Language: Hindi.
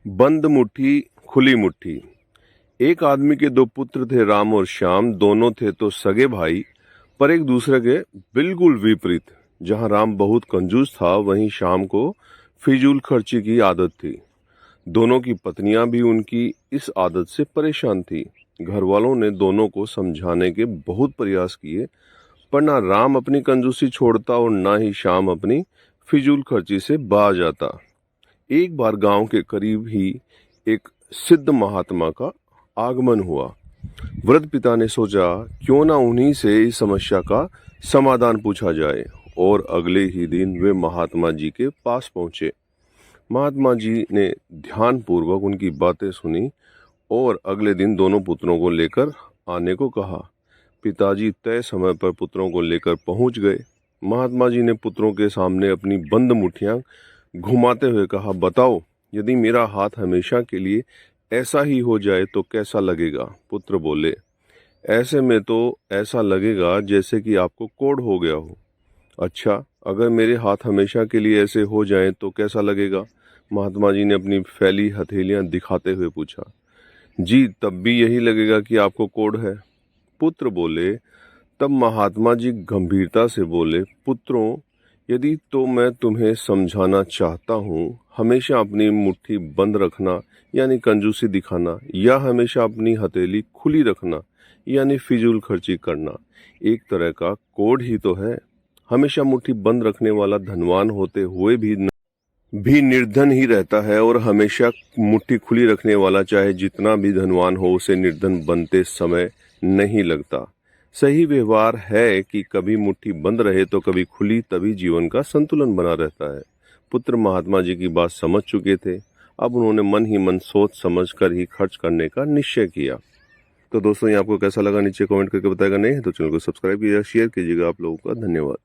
बंद मुट्ठी खुली मुट्ठी। एक आदमी के दो पुत्र थे, राम और श्याम। दोनों थे तो सगे भाई, पर एक दूसरे के बिल्कुल विपरीत। जहां राम बहुत कंजूस था, वहीं श्याम को फिजूल खर्ची की आदत थी। दोनों की पत्नियां भी उनकी इस आदत से परेशान थी। घर वालों ने दोनों को समझाने के बहुत प्रयास किए, पर ना राम अपनी कंजूसी छोड़ता और ना ही श्याम अपनी फिजूल खर्ची से बाज आता। एक बार गांव के करीब ही एक सिद्ध महात्मा का आगमन हुआ। वृद्ध पिता ने सोचा, क्यों ना उन्हीं से इस समस्या का समाधान पूछा जाए, और अगले ही दिन वे महात्मा जी के पास पहुंचे। महात्मा जी ने ध्यानपूर्वक उनकी बातें सुनी और अगले दिन दोनों पुत्रों को लेकर आने को कहा। पिताजी तय समय पर पुत्रों को लेकर पहुंच गए। महात्मा जी ने पुत्रों के सामने अपनी बंद मुट्ठियां घुमाते हुए कहा, बताओ, यदि मेरा हाथ हमेशा के लिए ऐसा ही हो जाए तो कैसा लगेगा? पुत्र बोले, ऐसे में तो ऐसा लगेगा जैसे कि आपको कोढ़ हो गया हो। अच्छा, अगर मेरे हाथ हमेशा के लिए ऐसे हो जाएं तो कैसा लगेगा? महात्मा जी ने अपनी फैली हथेलियां दिखाते हुए पूछा। जी, तब भी यही लगेगा कि आपको कोढ़ है। पुत्र बोले। तब महात्मा जी गंभीरता से बोले, पुत्रों, यदि तो मैं तुम्हें समझाना चाहता हूँ, हमेशा अपनी मुट्ठी बंद रखना यानी कंजूसी दिखाना, या हमेशा अपनी हथेली खुली रखना यानी फिजूल खर्ची करना, एक तरह का कोड ही तो है। हमेशा मुट्ठी बंद रखने वाला धनवान होते हुए भी निर्धन ही रहता है, और हमेशा मुट्ठी खुली रखने वाला चाहे जितना भी धनवान हो, उसे निर्धन बनते समय नहीं लगता। सही व्यवहार है कि कभी मुट्ठी बंद रहे तो कभी खुली, तभी जीवन का संतुलन बना रहता है। पुत्र महात्मा जी की बात समझ चुके थे। अब उन्होंने मन ही मन सोच समझ कर ही खर्च करने का निश्चय किया। तो दोस्तों, ये आपको कैसा लगा नीचे कमेंट करके बताएगा। नहीं है तो चैनल को सब्सक्राइब कीजिएगा, शेयर कीजिएगा। आप लोगों का धन्यवाद।